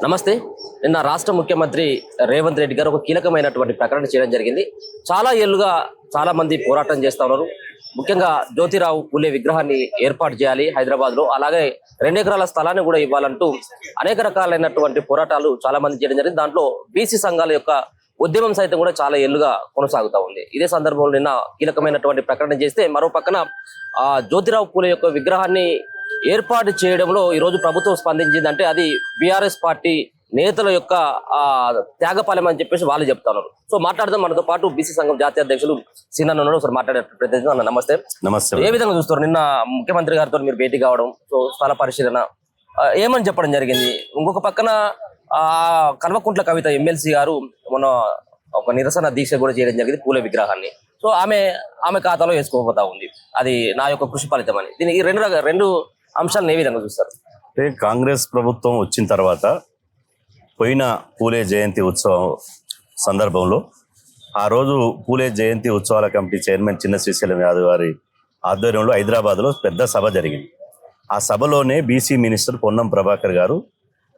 నమస్తే. నిన్న రాష్ట్ర ముఖ్యమంత్రి రేవంత్ రెడ్డి గారు ఒక కీలకమైనటువంటి ప్రకటన చేయడం జరిగింది. చాలా ఏళ్లుగా చాలా మంది పోరాటం చేస్తా ఉన్నారు. ముఖ్యంగా జ్యోతిరావు పూలే విగ్రహాన్ని ఏర్పాటు చేయాలి హైదరాబాద్ లో, అలాగే 2 ఎకరాల స్థలాన్ని కూడా ఇవ్వాలంటూ అనేక రకాలైనటువంటి పోరాటాలు చాలా మంది చేయడం జరిగింది. దాంట్లో బీసీ సంఘాల యొక్క ఉద్యమం సైతం కూడా చాలా ఏళ్లుగా కొనసాగుతా ఉంది. ఇదే సందర్భంలో నిన్న కీలకమైనటువంటి ప్రకటన చేస్తే, మరో పక్కన జ్యోతిరావు పూలే యొక్క విగ్రహాన్ని ఏర్పాటు చేయడంలో ఈరోజు ప్రభుత్వం స్పందించిందంటే అది బీఆర్ఎస్ పార్టీ నేతల యొక్క త్యాగఫలం అని చెప్పేసి వాళ్ళు చెప్తా ఉన్నారు. సో మాట్లాడదాం. మనతో పాటు బీసీ సంఘం జాతీయ అధ్యక్షులు సీనన్న ఉన్నాడు. ఒకసారి మాట్లాడే ప్రతినిధి అన్న. నమస్తే. నమస్తే. ఏ విధంగా చూస్తారు నిన్న ముఖ్యమంత్రి గారితో మీరు భేటీ కావడం, సో స్థల పరిశీలన ఏమని చెప్పడం జరిగింది? ఇంకొక పక్కన కల్వకుంట్ల కవిత ఎమ్మెల్సీ గారు మన ఒక నిరసన దీక్ష కూడా చేయడం జరిగింది పూలే విగ్రహాన్ని. సో ఆమె ఖాతాలో వేసుకోబోతా ఉంది, అది నా యొక్క కృషి ఫలితం అని. దీనికి రెండు అంశాలను ఏ విధంగా చూస్తారు? అంటే కాంగ్రెస్ ప్రభుత్వం వచ్చిన తర్వాత పోయిన పూలే జయంతి ఉత్సవం సందర్భంలో ఆ రోజు పూలే జయంతి ఉత్సవాల కమిటీ చైర్మన్ చిన్న శ్రీశైలం యాదవ్ గారి ఆధ్వర్యంలో హైదరాబాద్లో పెద్ద సభ జరిగింది. ఆ సభలోనే బీసీ మినిస్టర్ పొన్నం ప్రభాకర్ గారు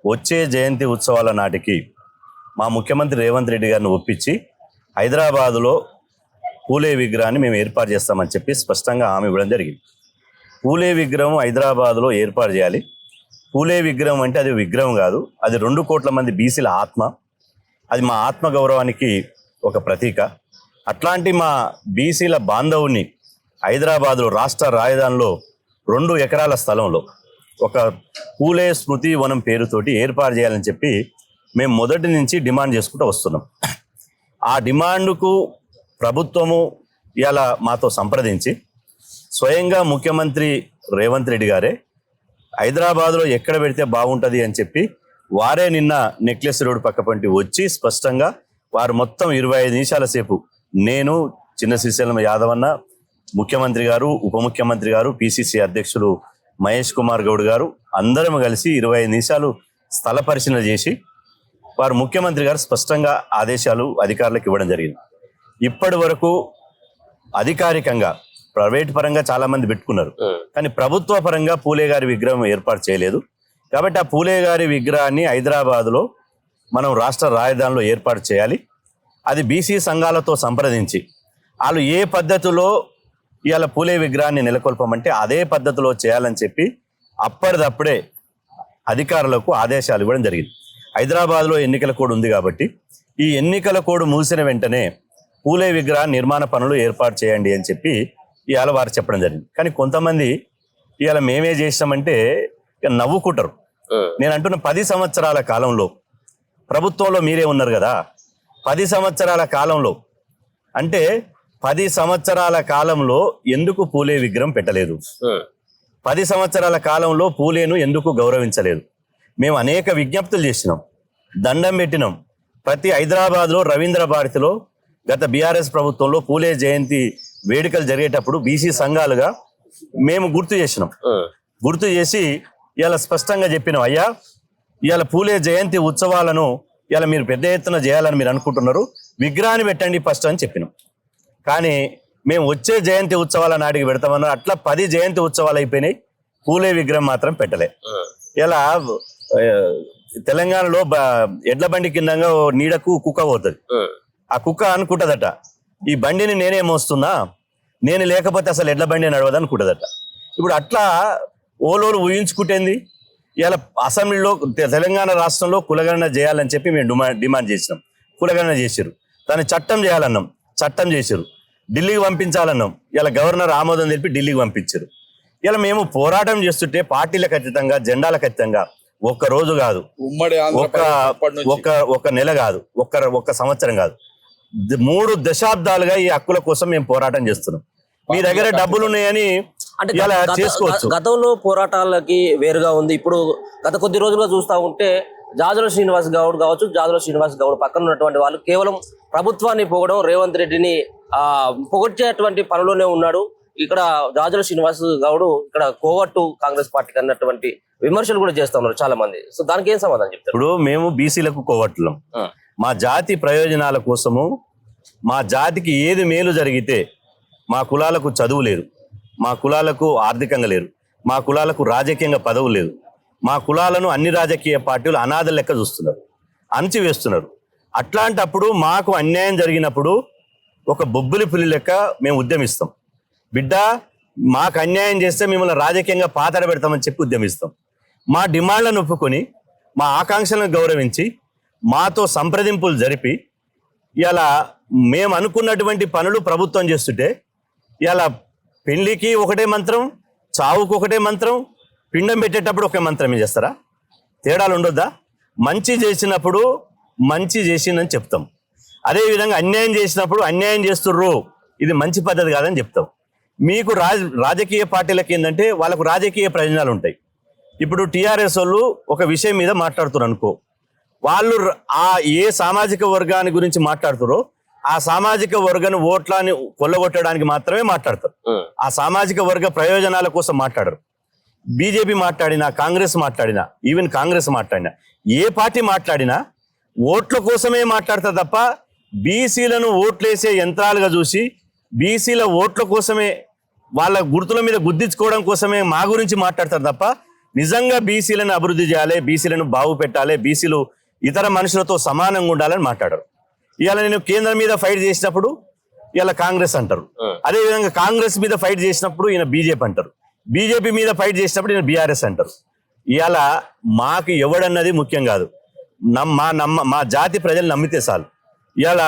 వచ్చే జయంతి ఉత్సవాల నాటికి మా ముఖ్యమంత్రి రేవంత్ రెడ్డి గారిని ఒప్పించి హైదరాబాదులో పూలే విగ్రహాన్ని మేము ఏర్పాటు చేస్తామని చెప్పి స్పష్టంగా హామీ ఇవ్వడం జరిగింది. పూలే విగ్రహం హైదరాబాద్లో ఏర్పాటు చేయాలి. పూలే విగ్రహం అంటే అది విగ్రహం కాదు, అది 2 కోట్ల మంది బీసీల ఆత్మ, అది మా ఆత్మ గౌరవానికి ఒక ప్రతీక. అట్లాంటి మా బీసీల బాంధవుని హైదరాబాద్లో రాష్ట్ర రాజధానిలో 2 ఎకరాల స్థలంలో ఒక పూలే స్మృతి వనం పేరుతోటి ఏర్పాటు చేయాలని చెప్పి మేము మొదటి నుంచి డిమాండ్ చేసుకుంటూ వస్తున్నాం. ఆ డిమాండ్కు ప్రభుత్వము ఇలా మాతో సంప్రదించి స్వయంగా ముఖ్యమంత్రి రేవంత్ రెడ్డి గారే హైదరాబాద్లో ఎక్కడ పెడితే బాగుంటుంది అని చెప్పి వారే నిన్న నెక్లెస్ రోడ్ పక్కపంటి వచ్చి స్పష్టంగా వారు మొత్తం 25 నిమిషాల సేపు నేను, చిన్న శ్రీశైలం యాదవ్ అన్న, ముఖ్యమంత్రి గారు, ఉప ముఖ్యమంత్రి గారు, పిసిసి అధ్యక్షులు మహేష్ కుమార్ గౌడ్ గారు అందరం కలిసి 25 నిమిషాలు స్థల పరిశీలన చేసి వారు ముఖ్యమంత్రి గారు స్పష్టంగా ఆదేశాలు అధికారులకు ఇవ్వడం జరిగింది. ఇప్పటి వరకు అధికారికంగా ప్రైవేట్ పరంగా చాలా మంది పెట్టుకున్నారు, కానీ ప్రభుత్వ పరంగా పూలే గారి విగ్రహం ఏర్పాటు చేయలేదు. కాబట్టి ఆ పూలే గారి విగ్రహాన్ని హైదరాబాద్లో మనం రాష్ట్ర రాజధానిలో ఏర్పాటు చేయాలి. అది బీసీ సంఘాలతో సంప్రదించి వాళ్ళు ఏ పద్ధతిలో ఇవాళ పూలే విగ్రహాన్ని నెలకొల్పమంటే అదే పద్ధతిలో చేయాలని చెప్పి అప్పటిదప్పుడే అధికారులకు ఆదేశాలు ఇవ్వడం జరిగింది. హైదరాబాద్లో ఎన్నికల కోడ్ ఉంది కాబట్టి ఈ ఎన్నికల కోడ్ ముగిసిన వెంటనే పూలే విగ్రహ నిర్మాణ పనులు ఏర్పాటు చేయండి అని చెప్పి ఇవాళ వారు చెప్పడం జరిగింది. కానీ కొంతమంది ఇవాళ మేమే చేసామంటే ఇక నవ్వుకుంటారు. నేను అంటున్న 10 సంవత్సరాల కాలంలో ప్రభుత్వంలో మీరే ఉన్నారు కదా, 10 సంవత్సరాల కాలంలో అంటే 10 సంవత్సరాల కాలంలో ఎందుకు పూలే విగ్రహం పెట్టలేదు? 10 సంవత్సరాల కాలంలో పూలేను ఎందుకు గౌరవించలేదు? మేము అనేక విజ్ఞప్తులు చేసినాం, దండం పెట్టినాం. ప్రతి హైదరాబాద్లో రవీంద్ర భారతిలో గత బీఆర్ఎస్ ప్రభుత్వంలో పూలే జయంతి వేడుకలు జరిగేటప్పుడు బీసీ సంఘాలుగా మేము గుర్తు చేసినాం. గుర్తు చేసి ఇవాళ స్పష్టంగా చెప్పినాం, అయ్యా ఇవాళ పూలే జయంతి ఉత్సవాలను ఇవాళ మీరు పెద్ద ఎత్తున చేయాలని మీరు అనుకుంటున్నారు, విగ్రహాన్ని పెట్టండి ఫస్ట్ అని చెప్పినాం. కానీ మేము వచ్చే జయంతి ఉత్సవాల నాటికి పెడతామన్నారు. అట్లా 10 జయంతి ఉత్సవాలు అయిపోయినాయి, పూలే విగ్రహం మాత్రం పెట్టలే. ఇలా తెలంగాణలో ఎడ్ల బండి కిందంగా నీడకు కుక్క పోతుంది. ఆ కుక్క అనుకుంటుందట, ఈ బండిని నేనే మోస్తున్నా, నేను లేకపోతే అసలు ఎడ్ల బండి నడవదు అనుకుంటుందట. ఇప్పుడు అట్లా ఓలోలు ఊహించుకుంటేంది. ఇలా అసెంబ్లీలో తెలంగాణ రాష్ట్రంలో కులగణన చేయాలని చెప్పి మేము డిమాండ్ చేసినాం. కులగణన చేశారు, దాన్ని చట్టం చేయాలన్నాం, చట్టం చేశారు. ఢిల్లీకి పంపించాలన్నాం, ఇలా గవర్నర్ ఆమోదం తెలిపి ఢిల్లీకి పంపించారు. ఇలా మేము పోరాటం చేస్తుంటే పార్టీలకు అతీతంగా, జెండాలకు అతీతంగా ఒక్క రోజు కాదు, ఒక నెల కాదు, ఒక్క సంవత్సరం కాదు, 3 దశాబ్దాలుగా ఈ హక్కుల కోసం మేము పోరాటం చేస్తున్నాం. మీ దగ్గర డబ్బులు ఉన్నాయని అంటే ఇలా చేసుకోవచ్చు. గతంలో పోరాటాలకి వేరుగా ఉంది. ఇప్పుడు గత కొద్ది రోజులుగా చూస్తూ ఉంటే జాజుల శ్రీనివాస్ గౌడ్ కావచ్చు, జాజుల శ్రీనివాస్ గౌడ్ పక్కన ఉన్నటువంటి వాళ్ళు కేవలం ప్రభుత్వాన్ని పొగడం, రేవంత్ రెడ్డిని పొగడ్చేటువంటి పనిలోనే ఉన్నాడు. ఇక్కడ జాజుల శ్రీనివాస్ గౌడ్ ఇక్కడ కోవట్టు కాంగ్రెస్ పార్టీకి అన్నటువంటి విమర్శలు కూడా చేస్తా ఉన్నారు చాలా మంది. సో దానికి ఏం సమాధానం చెప్తారు? ఇప్పుడు మేము బీసీలకు కోవట్లం, మా జాతి ప్రయోజనాల కోసము, మా జాతికి ఏది మేలు జరిగితే, మా కులాలకు చదువు లేదు, మా కులాలకు ఆర్థికంగా లేరు, మా కులాలకు రాజకీయంగా పదవు లేదు, మా కులాలను అన్ని రాజకీయ పార్టీలు అనాథ లెక్క చూస్తున్నారు, అణచివేస్తున్నారు. అట్లాంటప్పుడు మాకు అన్యాయం జరిగినప్పుడు ఒక బొబ్బులి పులి లెక్క మేము ఉద్యమిస్తాం. బిడ్డ మాకు అన్యాయం చేస్తే మిమ్మల్ని రాజకీయంగా పాతర పెడతామని చెప్పి ఉద్యమిస్తాం. మా డిమాండ్లను ఒప్పుకొని మా ఆకాంక్షలను గౌరవించి మాతో సంప్రదింపులు జరిపి ఇలా మేము అనుకున్నటువంటి పనులు ప్రభుత్వం చేస్తుంటే ఇలా పెళ్లికి ఒకటే మంత్రం, చావుకు ఒకటే మంత్రం, పిండం పెట్టేటప్పుడు ఒకే మంత్రమే చేస్తారా? తేడాలు ఉండొద్దా? మంచి చేసినప్పుడు మంచి చేసిందని చెప్తాం, అదేవిధంగా అన్యాయం చేసినప్పుడు అన్యాయం చేస్తుర్రు ఇది మంచి పద్ధతి కాదని చెప్తాం. మీకు రాజకీయ పార్టీలకు ఏంటంటే వాళ్ళకు రాజకీయ ప్రయోజనాలు ఉంటాయి. ఇప్పుడు టీఆర్ఎస్ వాళ్ళు ఒక విషయం మీద మాట్లాడుతున్నారు అనుకో, వాళ్ళు ఏ సామాజిక వర్గాన్ని గురించి మాట్లాడుతారో ఆ సామాజిక వర్గాన్ని ఓట్లని కొల్లగొట్టడానికి మాత్రమే మాట్లాడతారు. ఆ సామాజిక వర్గ ప్రయోజనాల కోసం మాట్లాడరు. బీజేపీ మాట్లాడినా, కాంగ్రెస్ మాట్లాడినా, ఈవెన్ కాంగ్రెస్ మాట్లాడినా, ఏ పార్టీ మాట్లాడినా ఓట్ల కోసమే మాట్లాడతారు తప్ప బీసీలను ఓట్లేసే యంత్రాలుగా చూసి బీసీల ఓట్ల కోసమే వాళ్ళ గుర్తుల మీద గుద్దించుకోవడం కోసమే మా గురించి మాట్లాడతారు తప్ప నిజంగా బీసీలను అభివృద్ధి చేయాలి, బీసీలను బాగు పెట్టాలి, బీసీలు ఇతర మనుషులతో సమానంగా ఉండాలని మాట్లాడరు. ఇవాళ నేను కేంద్రం మీద ఫైట్ చేసినప్పుడు ఇలా కాంగ్రెస్ అంటారు, అదేవిధంగా కాంగ్రెస్ మీద ఫైట్ చేసినప్పుడు ఈయన బీజేపీ అంటారు, బీజేపీ మీద ఫైట్ చేసినప్పుడు ఈయన బీఆర్ఎస్ అంటారు. ఇవాళ మాకు ఎవడన్నది ముఖ్యం కాదు, మా జాతి ప్రజలు నమ్మితే చాలు. ఇవాళ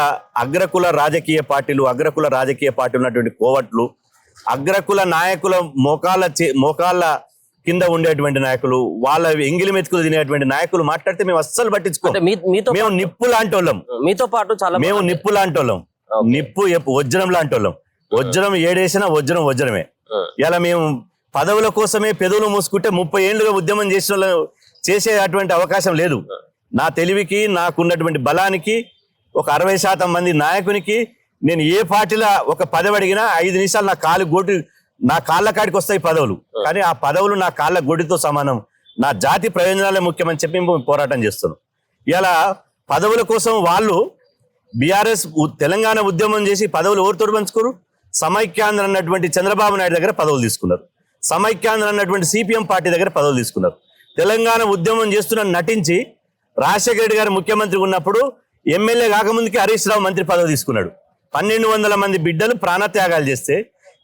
అగ్రకుల రాజకీయ పార్టీలు ఉన్నటువంటి కోవట్లు, అగ్రకుల నాయకుల మోకాళ్ళ కింద ఉండేటువంటి నాయకులు, వాళ్ళ ఎంగిలి మెతుకులు తినేటువంటి నాయకులు మాట్లాడితే మేము అస్సలు పట్టించుకోం. మేము నిప్పు లాంటి వాళ్ళం, మీతో పాటు చాలా మేము నిప్పు లాంటి వాళ్ళం, నిప్పు వజ్రం లాంటి వాళ్ళం. వజ్రం ఏడేసినా వజ్రమే. ఇలా మేము పదవుల కోసమే పెదవులు మూసుకుంటే 30 ఏళ్లుగా ఉద్యమం చేసే అటువంటి అవకాశం లేదు. నా తెలివికి, నాకున్నటువంటి బలానికి, ఒక 60% మంది నాయకునికి నేను ఏ పార్టీలో ఒక పదవి అడిగినా 5 నిమిషాలు నా కాళ్ళ కాడికి వస్తాయి పదవులు. కానీ ఆ పదవులు నా కాళ్ళ గొడ్డితో సమానం. నా జాతి ప్రయోజనాలే ముఖ్యమని చెప్పి మేము పోరాటం చేస్తున్నాం. ఇలా పదవుల కోసం వాళ్ళు బీఆర్ఎస్ తెలంగాణ ఉద్యమం చేసి పదవులు ఎవరితో పంచుకోరు? సమైక్యాంధ్ర అన్నటువంటి చంద్రబాబు నాయుడు దగ్గర పదవులు తీసుకున్నారు, సమైక్యాంధ్ర అన్నటువంటి సిపిఎం పార్టీ దగ్గర పదవులు తీసుకున్నారు. తెలంగాణ ఉద్యమం చేస్తున్న నటించి రాజశేఖర రెడ్డి గారు ముఖ్యమంత్రి ఉన్నప్పుడు ఎమ్మెల్యే కాకముందుకే హరీష్ రావు మంత్రి పదవి తీసుకున్నాడు. 1200 మంది బిడ్డలు ప్రాణత్యాగాలు చేస్తే,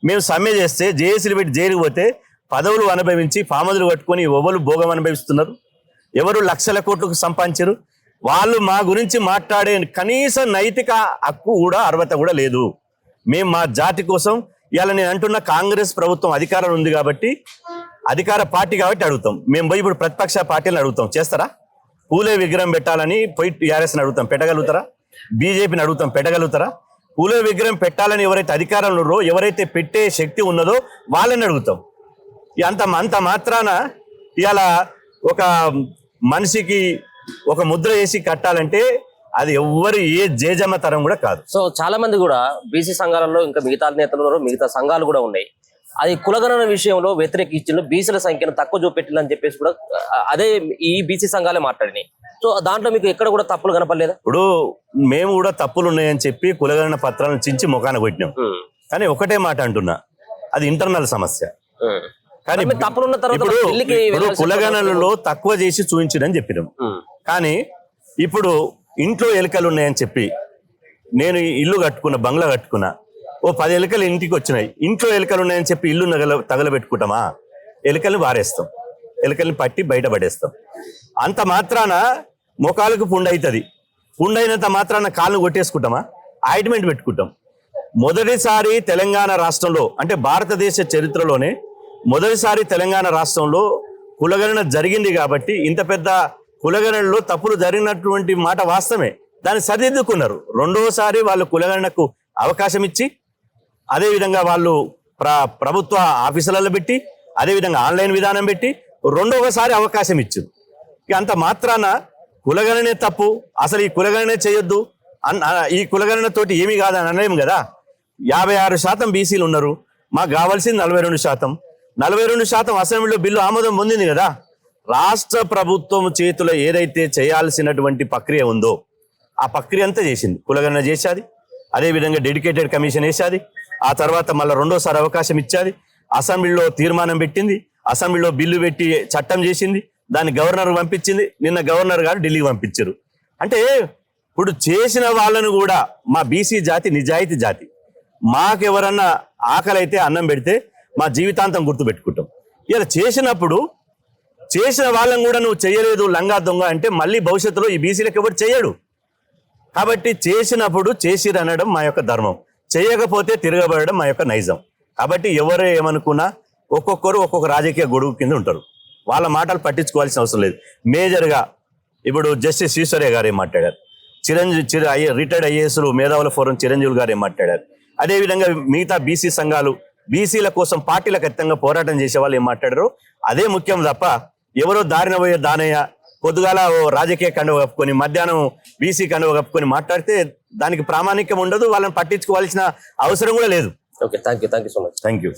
మేము సమ్మె చేస్తే, జేఏసీలు పెట్టి జైలుకు పోతే పదవులు అనుభవించి పామదులు పట్టుకొని ఎవరు భోగం అనుభవిస్తున్నారు? ఎవరు లక్షల కోట్లకు సంపాదించారు? వాళ్ళు మా గురించి మాట్లాడే కనీస నైతిక హక్కు కూడా, అర్హత కూడా లేదు. మేము మా జాతి కోసం ఇవాళ నేను అంటున్న కాంగ్రెస్ ప్రభుత్వం అధికారం ఉంది కాబట్టి, అధికార పార్టీ కాబట్టి అడుగుతాం. మేము పోయి ఇప్పుడు ప్రతిపక్ష పార్టీలను అడుగుతాం, చేస్తారా? పూలే విగ్రహం పెట్టాలని పోయి టీఆర్ఎస్ని అడుగుతాం, పెట్టగలుగుతారా? బీజేపీని అడుగుతాం, పెట్టగలుగుతారా? పూలే విగ్రహం పెట్టాలని ఎవరైతే అధికారంలో ఉన్నారో, ఎవరైతే పెట్టే శక్తి ఉన్నదో వాళ్ళని అడుగుతాం. అంత మాత్రాన ఇవాళ ఒక మనిషికి ఒక ముద్ర వేసి కట్టాలంటే అది ఎవ్వరు ఏ జేజమ్మ తరం కూడా కాదు. సో చాలా మంది కూడా బీసీ సంఘాలలో ఇంకా మిగతా నేతలు ఉన్నారు, మిగతా సంఘాలు కూడా ఉన్నాయి. అది కులగణన విషయంలో వ్యతిరేకించిన బీసీల సంఖ్యను తక్కువ చూపెట్టిందని చెప్పేసి కూడా అదే ఈ బీసీ సంఘాలే మాట్లాడినాయి. సో దాంట్లో మీకు ఎక్కడ కూడా తప్పులు కనపడలేదా? ఇప్పుడు మేము కూడా తప్పులు ఉన్నాయని చెప్పి కులగణన పత్రాలను చించి ముఖాన కొట్టినాం. కానీ ఒకటే మాట అంటున్నా, అది ఇంటర్నల్ సమస్య. కానీ తప్పులున్న తర్వాత ఇప్పుడు కులగణనలో తక్కువ చేసి చూపించడని చెప్పినాం. కానీ ఇప్పుడు ఇంట్లో ఎలుకలు ఉన్నాయని చెప్పి నేను ఇల్లు కట్టుకున్నా, బంగ్లా కట్టుకున్నా, ఓ 10 ఎలుకలు ఇంటికి వచ్చినాయి. ఇంట్లో ఎలుకలు ఉన్నాయని చెప్పి ఇల్లు తగలబెట్టుకుంటామా? ఎలుకల్ని వారేస్తాం, ఎలుకల్ని పట్టి బయట పడేస్తాం. అంత మాత్రాన మొఖాలకు పుండు అవుతుంది. పుండు అయినంత మాత్రాన కాళ్ళు కొట్టేసుకుంటామా? ఆయింట్మెంట్ పెట్టుకుంటాం. మొదటిసారి తెలంగాణ రాష్ట్రంలో, అంటే భారతదేశ చరిత్రలోనే మొదటిసారి తెలంగాణ రాష్ట్రంలో కులగణన జరిగింది కాబట్టి, ఇంత పెద్ద కులగణనలో తప్పులు జరిగినటువంటి మాట వాస్తవమే, దాన్ని సరిదిద్దుకున్నారు. రెండోసారి వాళ్ళు కులగణనకు అవకాశం ఇచ్చి, అదేవిధంగా వాళ్ళు ప్రభుత్వ ఆఫీసులలో పెట్టి, అదేవిధంగా ఆన్లైన్ విధానం పెట్టి రెండవసారి అవకాశం ఇచ్చింది. అంత మాత్రాన కులగణనే తప్పు, అసలు ఈ కులగణనే చేయొద్దు, ఈ కులగణనతోటి ఏమీ కాదని అనలేము కదా. 56% బీసీలు ఉన్నారు, మాకు కావాల్సింది 42%. 42% అసెంబ్లీలో బిల్లు ఆమోదం పొందింది కదా. రాష్ట్ర ప్రభుత్వం చేతిలో ఏదైతే చేయాల్సినటువంటి ప్రక్రియ ఉందో ఆ ప్రక్రియ అంతా చేసింది. కులగణన చేసేది, అదేవిధంగా డెడికేటెడ్ కమిషన్ వేసేది, ఆ తర్వాత మళ్ళీ రెండోసారి అవకాశం ఇచ్చేది, అసెంబ్లీలో తీర్మానం పెట్టింది, అసెంబ్లీలో బిల్లు పెట్టి చట్టం చేసింది, దాన్ని గవర్నర్ పంపించింది, నిన్న గవర్నర్ గారు ఢిల్లీకి పంపించారు. అంటే ఇప్పుడు చేసిన వాళ్ళను కూడా మా బీసీ జాతి నిజాయితీ జాతి, మాకెవరన్నా ఆకలి అయితే అన్నం పెడితే మా జీవితాంతం గుర్తుపెట్టుకుంటాం. ఇలా చేసినప్పుడు చేసిన వాళ్ళని కూడా నువ్వు చేయలేదు లంగా దొంగ అంటే మళ్ళీ భవిష్యత్తులో ఈ బీసీలకు ఎవరు చేయడు. కాబట్టి చేసినప్పుడు చేసిరనడం మా యొక్క ధర్మం, చేయకపోతే తిరగబడడం మా యొక్క నైజం. కాబట్టి ఎవరు ఏమనుకున్నా ఒక్కొక్కరు ఒక్కొక్క రాజకీయ గొడుగు కింద ఉంటారు, వాళ్ళ మాటలు పట్టించుకోవాల్సిన అవసరం లేదు. మేజర్గా ఇప్పుడు జస్టిస్ ఈశ్వర్య గారు ఏం మాట్లాడారు, రిటైర్డ్ ఐఏఎస్లు మేధావుల ఫోరం చిరంజీవి గారు ఏం మాట్లాడారు, అదేవిధంగా మిగతా బీసీ సంఘాలు బీసీల కోసం పార్టీలకు ఖచ్చితంగా పోరాటం చేసే వాళ్ళు ఏం మాట్లాడారు అదే ముఖ్యం తప్ప ఎవరో దారిన పోయే దానయ్య పొద్దుగాల రాజకీయ కండువ కప్పుకొని మధ్యాహ్నం బీసీ కండువ కప్పుకొని మాట్లాడితే దానికి ప్రామాణికం ఉండదు, వాళ్ళని పట్టించుకోవాల్సిన అవసరం కూడా లేదు. Okay, thank you so much. Thank you.